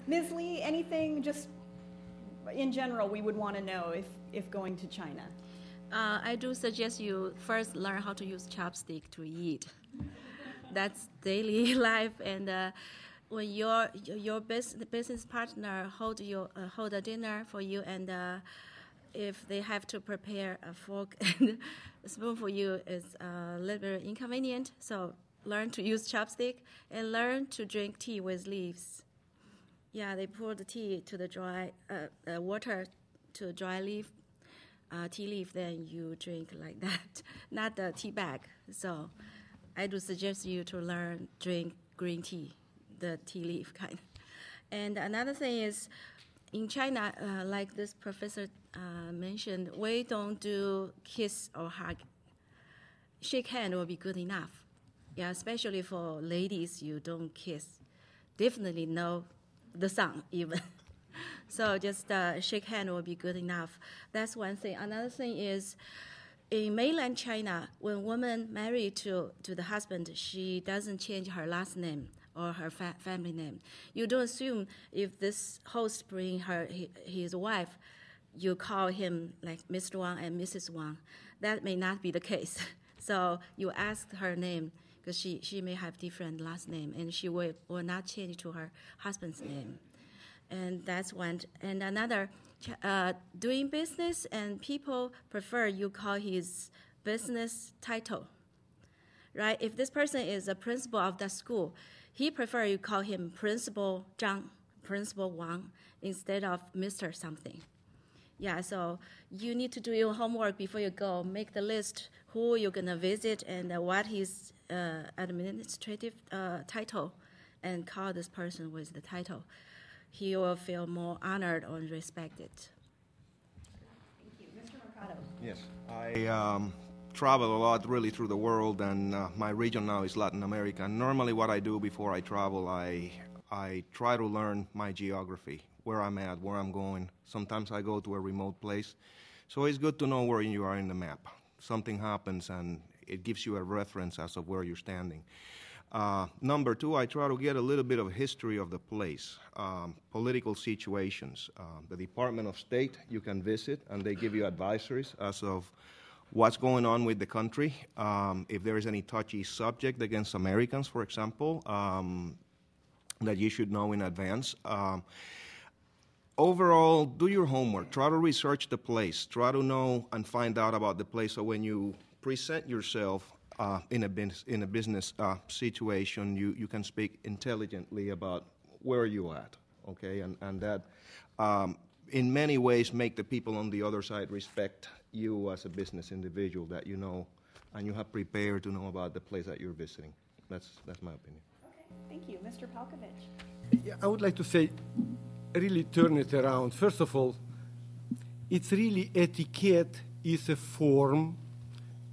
Ms. Lee, anything just in general we would want to know if going to China? I do suggest you first learn how to use chopstick to eat. That's daily life, and when your business partner hold a dinner for you, and if they have to prepare a fork and a spoon for you, it's a little bit inconvenient. So learn to use chopstick and learn to drink tea with leaves. Yeah, they pour the tea to the dry water to dry leaf. Tea leaf, then you drink like that, not the tea bag. So I do suggest you to drink green tea, the tea leaf kind. And another thing is, in China, like this professor mentioned, we don't do kiss or hug. Shake hand will be good enough. Yeah, especially for ladies, you don't kiss. Definitely know the sound even. So just shake hand will be good enough. That's one thing. Another thing is, in mainland China, when woman married to the husband, she doesn't change her last name or her family name. You don't assume if this host bring his wife, you call him like Mr. Wang and Mrs. Wang. That may not be the case. So you ask her name because she may have different last name, and she will not change to her husband's name. And that's one. And another, doing business, and people prefer you call his business title, right? If this person is a principal of the school, he prefer you call him Principal Zhang, Principal Wang, instead of Mr. something. Yeah, so you need to do your homework before you go. Make the list who you're going to visit and what his administrative title, and call this person with the title. He will feel more honored or respected. Thank you. Mr. Mercado. Yes, I travel a lot really through the world, and my region now is Latin America. And normally what I do before I travel, I try to learn my geography, where I'm at, where I'm going. Sometimes I go to a remote place. So it's good to know where you are in the map. Something happens and it gives you a reference as of where you're standing. Number two, I try to get a little bit of history of the place, political situations. The Department of State you can visit, and they give you advisories as of what's going on with the country. If there is any touchy subject against Americans, for example, that you should know in advance. Overall, do your homework. Try to research the place. Try to know and find out about the place, so when you present yourself in a business situation, you can speak intelligently about where you're at, okay? And that, in many ways, make the people on the other side respect you as a business individual, that you know and you have prepared to know about the place that you're visiting. That's my opinion. Okay, thank you. Mr. Palkovich. Yeah, I would like to say, really turn it around. First of all, it's really etiquette is a form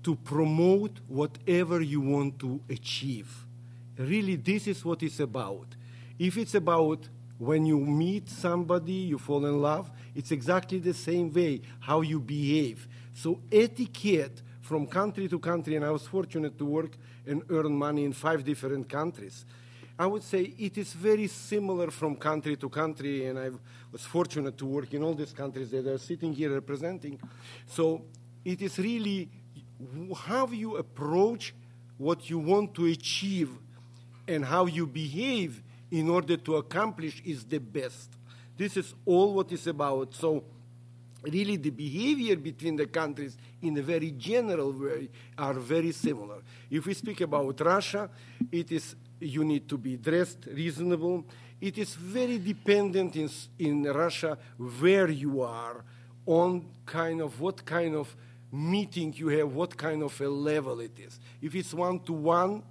to promote whatever you want to achieve. Really, this is what it's about. If it's about when you meet somebody, you fall in love, it's exactly the same way, how you behave. So etiquette from country to country, and I was fortunate to work and earn money in 5 different countries. I would say it is very similar from country to country, and I was fortunate to work in all these countries that are sitting here representing. So it is really how you approach what you want to achieve and how you behave in order to accomplish is the best. This is all what it's about. So really the behavior between the countries in a very general way are very similar. If we speak about Russia, it is you need to be dressed reasonable. It is very dependent in Russia where you are, on kind of what kind of meeting you have, what kind of a level it is. If it's one-to-one,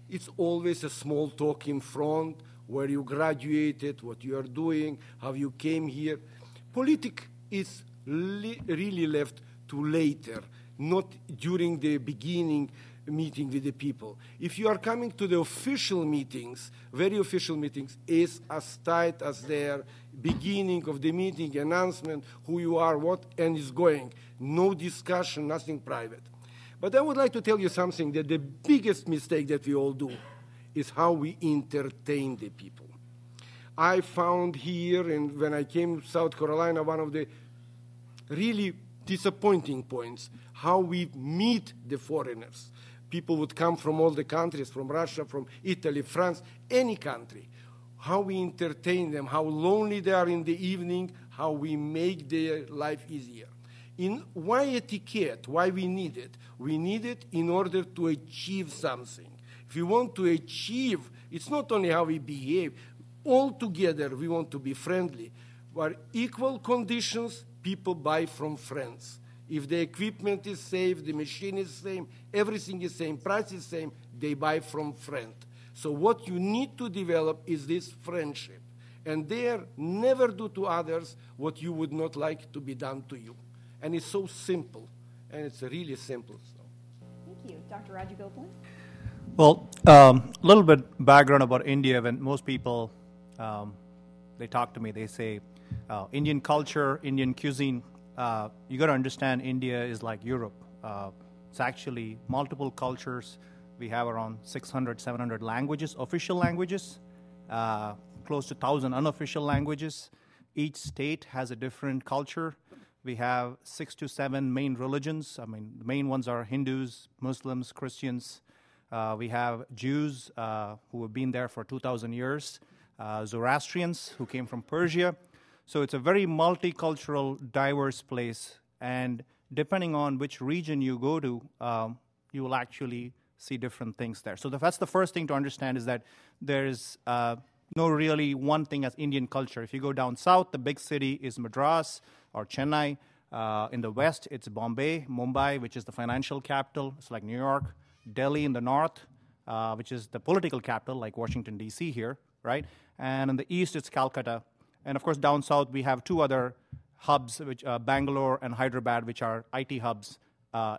it's always a small talk in front, where you graduated, what you are doing, how you came here. Politics is really left to later, not during the beginning meeting with the people. If you are coming to the official meetings, very official meetings, is as tight as their beginning of the meeting, announcement, who you are, what, and is going. No discussion, nothing private. But I would like to tell you something, that the biggest mistake that we all do is how we entertain the people. I found here, and when I came to South Carolina, one of the really disappointing points, how we meet the foreigners. People would come from all the countries, from Russia, from Italy, France, any country. How we entertain them, how lonely they are in the evening, how we make their life easier. Why etiquette? Why we need it? We need it in order to achieve something. If we want to achieve, it's not only how we behave. All together, we want to be friendly. Where equal conditions, people buy from friends. If the equipment is safe, the machine is same, everything is same, price is same, they buy from friend. So what you need to develop is this friendship. And there, never do to others what you would not like to be done to you. And it's so simple, and it's really simple. So. Thank you. Dr. Rajagopal? Well, a little bit background about India. When most people, they talk to me, they say, Indian culture, Indian cuisine, you got to understand India is like Europe. It's actually multiple cultures. We have around 600, 700 languages, official languages, close to 1,000 unofficial languages. Each state has a different culture. We have 6 to 7 main religions. I mean, the main ones are Hindus, Muslims, Christians. We have Jews who have been there for 2,000 years, Zoroastrians who came from Persia. So it's a very multicultural, diverse place. And depending on which region you go to, you will actually see different things there. So that's the first thing to understand, is that there is no really one thing as Indian culture. If you go down south, the big city is Madras or Chennai. In the west, it's Bombay, Mumbai, which is the financial capital. It's like New York. Delhi in the north, which is the political capital, like Washington, D.C. here, right? And in the east, it's Calcutta. And of course, down south, we have 2 other hubs, which Bangalore and Hyderabad, which are IT hubs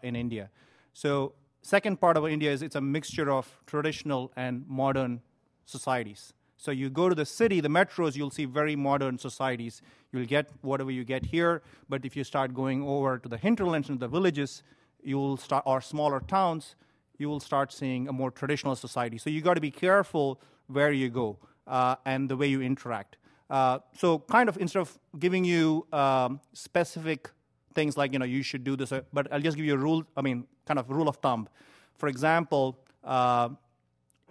in India. So second part of India is it's a mixture of traditional and modern societies. So you go to the city, the metros, you'll see very modern societies. You'll get whatever you get here, but if you start going over to the hinterlands and the villages, you will start, or smaller towns, you will start seeing a more traditional society. So you got to be careful where you go and the way you interact. So kind of instead of giving you specific things like, you should do this, but I'll just give you a rule, kind of rule of thumb. For example,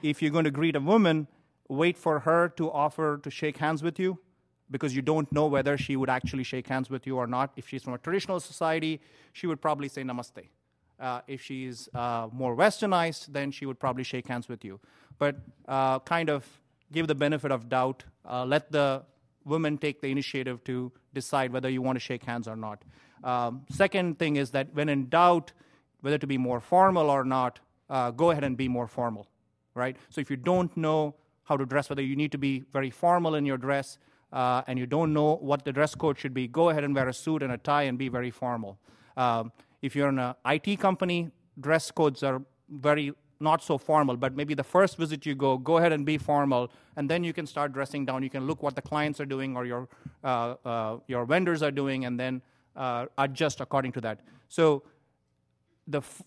if you're going to greet a woman, wait for her to offer to shake hands with you, because you don't know whether she would actually shake hands with you or not. If she's from a traditional society, she would probably say namaste. If she's more westernized, then she would probably shake hands with you. But kind of give the benefit of doubt. Let the women take the initiative to decide whether you want to shake hands or not. Second thing is that when in doubt, whether to be more formal or not, go ahead and be more formal, right? So if you don't know how to dress, whether you need to be very formal in your dress, and you don't know what the dress code should be, go ahead and wear a suit and a tie and be very formal. If you're in an IT company, dress codes are very not so formal, but maybe the first visit you go ahead and be formal, and then you can start dressing down. You can look what the clients are doing or your vendors are doing, and then adjust according to that. So let's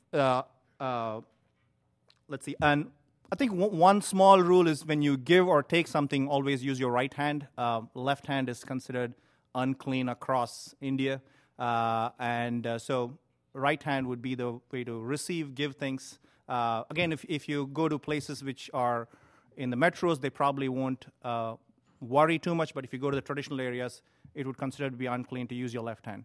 see, and I think one small rule is when you give or take something, always use your right hand. Left hand is considered unclean across India, so right hand would be the way to receive, give things. Again, if you go to places which are in the metros, they probably won't worry too much, but if you go to the traditional areas, it would consider to be unclean to use your left hand.